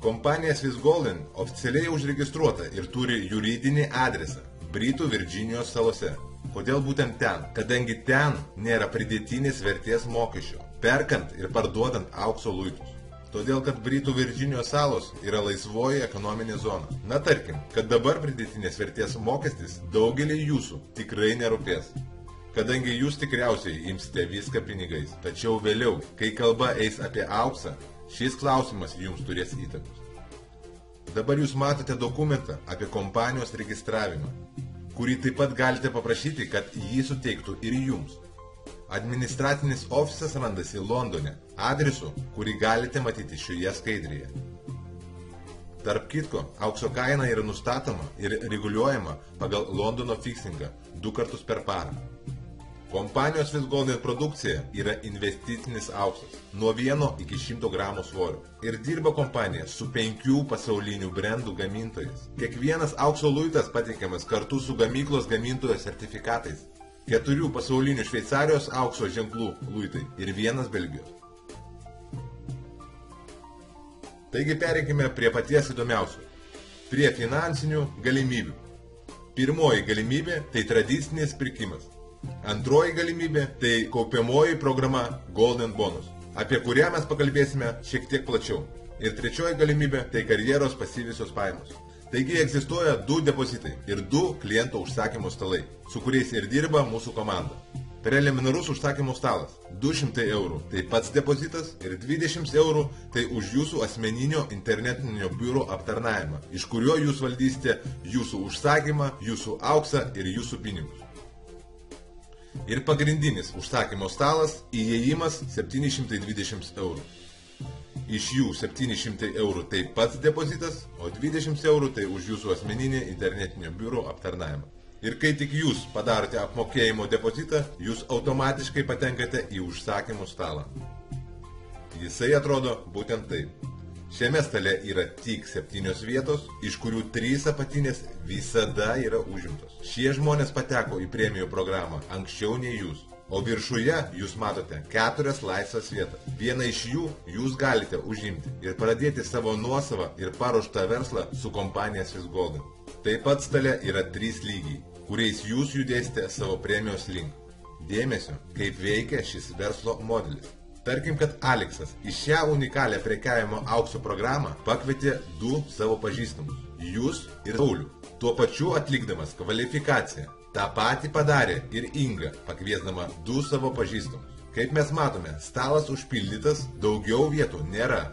Kompanija Swiss Golden oficialiai užregistruota ir turi juridinį adresą Britų Virdžinijos salose. Kodėl būtent ten? Kadangi ten nėra pridėtinės vertės mokesčio, perkant ir parduodant aukso luitus. Todėl, kad Britų Virdžinijos salos yra laisvoji ekonominė zona. Na tarkim, kad dabar pridėtinės vertės mokestis daugelį jūsų tikrai nerūpės. Kadangi jūs tikriausiai imsite viską pinigais. Tačiau vėliau, kai kalba eis apie auksą, šis klausimas jums turės įtakos. Dabar jūs matote dokumentą apie kompanijos registravimą, kurį taip pat galite paprašyti, kad jį suteiktų ir jums. Administracinis ofisas randasi Londone, adresu, kurį galite matyti šioje skaidrėje. Tarp kitko, aukso kaina yra nustatoma ir reguliuojama pagal Londono fiksingą 2 kartus per parą. Kompanijos Swiss Golden produkcija yra investicinis auksas, nuo 1 iki 100 gramų svorio. Ir dirba kompanija su 5 pasaulinių brandų gamintojais. Kiekvienas aukso luitas pateikiamas kartu su gamyklos gamintojo sertifikatais. 4 pasaulinių Šveicarijos aukso ženklų luitai ir 1 Belgijos. Taigi pereikime prie paties įdomiausio. Prie finansinių galimybių. Pirmoji galimybė – tai tradicinis pirkimas. Antroji galimybė – tai kaupiamoji programa Golden Bonus, apie kurią mes pakalbėsime šiek tiek plačiau. Ir trečioji galimybė – tai karjeros pasyviosios pajamos. Taigi egzistuoja 2 depozitai ir 2 kliento užsakymų stalai, su kuriais ir dirba mūsų komanda. Preliminarus užsakymų stalas – 200 eurų, tai pats depozitas, ir 20 eurų – tai už jūsų asmeninio internetinio biuro aptarnavimą, iš kurio jūs valdysite jūsų užsakymą, jūsų auksą ir jūsų pinigus. Ir pagrindinis užsakymo stalas – įėjimas 720 eurų. Iš jų 700 eurų tai pats depozitas, o 20 eurų tai už jūsų asmeninį internetinio biuro aptarnavimą. Ir kai tik jūs padarote apmokėjimo depozitą, jūs automatiškai patenkate į užsakymų stalą. Jisai atrodo būtent taip. Šiame stale yra tik 7 vietos, iš kurių 3 apatinės visada yra užimtos. Šie žmonės pateko į premijų programą anksčiau nei jūs, o viršuje jūs matote 4 laisvas vietas. Vieną iš jų jūs galite užimti ir pradėti savo nuosavą ir paruoštą verslą su kompanija Swiss Golden. Taip pat stale yra 3 lygiai, kuriais jūs judėsite savo premijos link. Dėmesio, kaip veikia šis verslo modelis. Tarkim, kad Aleksas į šią unikalią prekiavimo aukso programą pakvietė 2 savo pažįstamus – jūs ir Saulių, tuo pačiu atlikdamas kvalifikaciją. Ta patį padarė ir Inga, pakviesdama 2 savo pažįstamus. Kaip mes matome, stalas užpildytas, daugiau vietų nėra.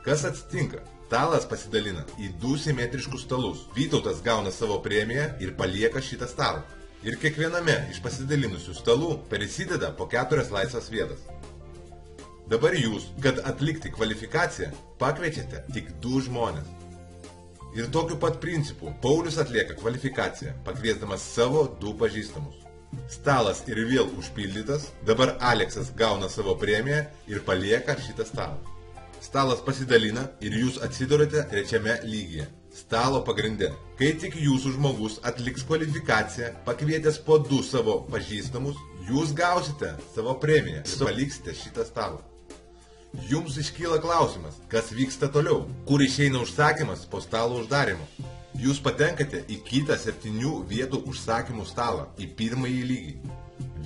Kas atsitinka? Stalas pasidalina į 2 simetriškus stalus. Vytautas gauna savo premiją ir palieka šitą stalą. Ir kiekviename iš pasidalinusių stalų prisideda po 4 laisvas vietas. Dabar jūs, kad atlikti kvalifikaciją, pakviečiate tik 2 žmonės. Ir tokiu pat principu Paulius atlieka kvalifikaciją, pakviesdamas savo 2 pažįstamus. Stalas ir vėl užpildytas, dabar Aleksas gauna savo premiją ir palieka šitą stalą. Stalas pasidalina ir jūs atsidurite 3 lygyje, stalo pagrinde. Kai tik jūsų žmogus atliks kvalifikaciją, pakvietęs po 2 savo pažįstamus, jūs gausite savo premiją ir paliksite šitą stalą. Jums iškyla klausimas, kas vyksta toliau, kur išeina užsakymas po stalo uždarimo. Jūs patenkate į kitą 7 vietų užsakymų stalą, į 1 lygį.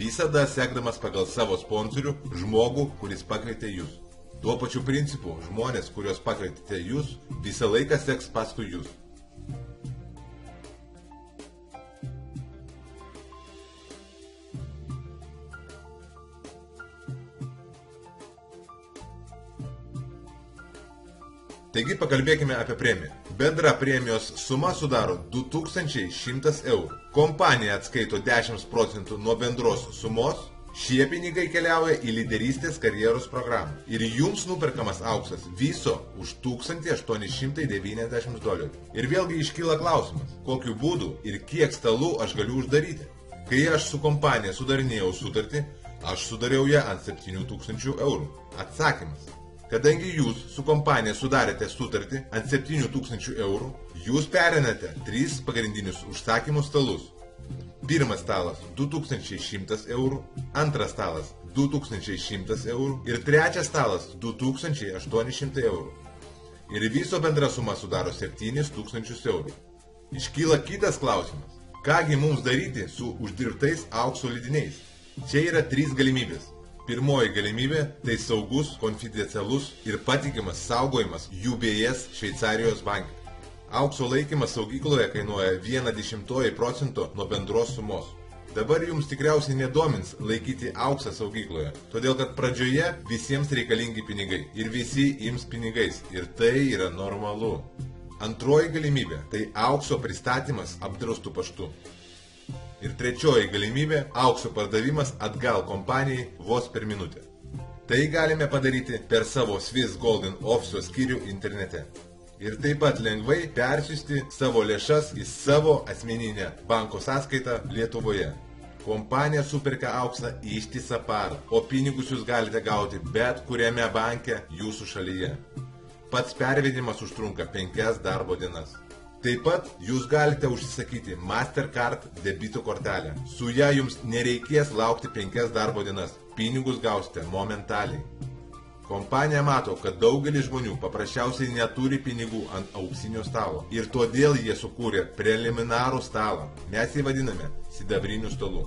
Visada sekdamas pagal savo sponsorių žmogų, kuris pakvietė jūs. Tuo pačiu principu žmonės, kuriuos pakvietėte jūs, visą laiką seks paskui jūs. Taigi pakalbėkime apie premiją. Bendra premijos suma sudaro 2100 eurų. Kompanija atskaito 10% nuo bendros sumos. Šie pinigai keliauja į lyderystės karjeros programą. Ir jums nuperkamas auksas viso už $1890. Ir vėlgi iškyla klausimas, kokiu būdu ir kiek stalų aš galiu uždaryti. Kai aš su kompanija sudarinėjau sutartį, aš sudariau ją ant 7000 eurų. Atsakymas. Kadangi jūs su kompanija sudarėte sutartį ant 7000 eurų, jūs perinate 3 pagrindinius užsakymų stalus. Pirmas stalas 2100 eurų, antras stalas 2100 eurų ir trečias stalas 2800 eurų. ir viso bendra suma sudaro 7000 eurų. Iškyla kitas klausimas. Kągi mums daryti su uždirbtais aukso lydiniais? Čia yra 3 galimybės. Pirmoji galimybė – tai saugus, konfidencialus ir patikimas saugojimas UBS Šveicarijos banke. Aukso laikymas saugykloje kainuoja 0,1% nuo bendros sumos. Dabar jums tikriausiai nedomins laikyti auksą saugykloje, todėl kad pradžioje visiems reikalingi pinigai ir visi ims pinigais ir tai yra normalu. Antroji galimybė – tai aukso pristatymas apdraustų paštu. Ir trečioji galimybė – aukso pardavimas atgal kompanijai vos per minutę. Tai galime padaryti per savo Swiss Golden ofiso skyrių internete. Ir taip pat lengvai persiųsti savo lėšas į savo asmeninę banko sąskaitą Lietuvoje. Kompanija superka auksą ištisą parą, o pinigus jūs galite gauti bet kuriame banke jūsų šalyje. Pats pervedimas užtrunka 5 darbo dienas. Taip pat jūs galite užsisakyti Mastercard debito kortelę. Su ją jums nereikės laukti 5 darbo dienas. Pinigus gausite momentaliai. Kompanija mato, kad daugelis žmonių paprasčiausiai neturi pinigų ant auksinio stalo. Ir todėl jie sukūrė preliminarų stalą. Mes jį vadiname sidabriniu stalu.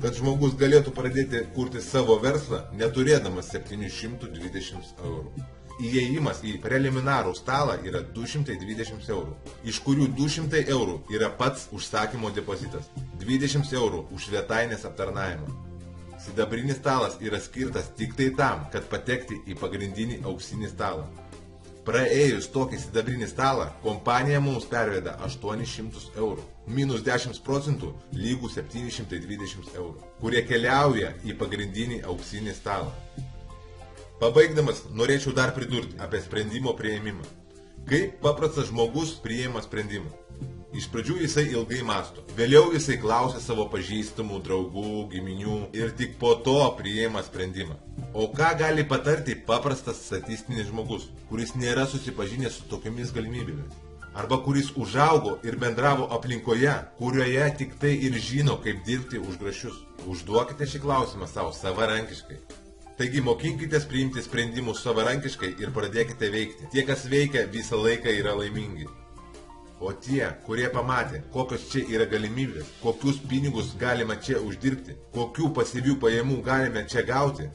Kad žmogus galėtų pradėti kurti savo verslą, neturėdamas 720 eurų. Įėjimas į preliminarų stalą yra 220 eurų, iš kurių 200 eurų yra pats užsakymo depozitas, 20 eurų už svetainės aptarnavimą. Sidabrinis stalas yra skirtas tik tai tam, kad patekti į pagrindinį auksinį stalą. Praėjus tokį sidabrinį stalą, kompanija mums perveda 800 eurų, minus 10% lygų 720 eurų, kurie keliauja į pagrindinį auksinį stalą. Pabaigdamas, norėčiau dar pridurti apie sprendimo priėmimą. Kaip paprastas žmogus priėma sprendimą? Iš pradžių jisai ilgai mąsto, vėliau jisai klausia savo pažįstamų, draugų, giminių ir tik po to priėma sprendimą. O ką gali patarti paprastas statistinis žmogus, kuris nėra susipažinęs su tokiamis galimybėmis? Arba kuris užaugo ir bendravo aplinkoje, kurioje tik tai ir žino, kaip dirbti už grašius? Užduokite šį klausimą savo savarankiškai. Taigi mokinkitės priimti sprendimus savarankiškai ir pradėkite veikti. Tie, kas veikia, visą laiką yra laimingi. O tie, kurie pamatė, kokios čia yra galimybės, kokius pinigus galima čia uždirbti, kokių pasyvių pajamų galime čia gauti,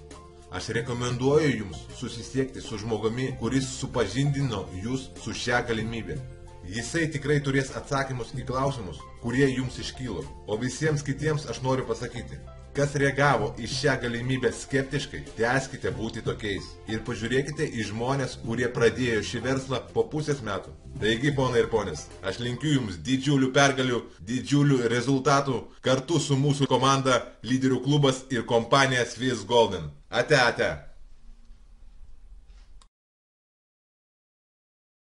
aš rekomenduoju jums susisiekti su žmogumi, kuris supažindino jūs su šia galimybė. Jisai tikrai turės atsakymus į klausimus, kurie jums iškylo. O visiems kitiems aš noriu pasakyti, kas reagavo į šią galimybę skeptiškai, tęskite būti tokiais. Ir pažiūrėkite į žmonės, kurie pradėjo šį verslą po pusės metų. Taigi, ponai ir ponės, aš linkiu jums didžiulių pergalių, didžiulių rezultatų kartu su mūsų komanda Lyderių klubas ir kompanija Swiss Golden. Ate, ate.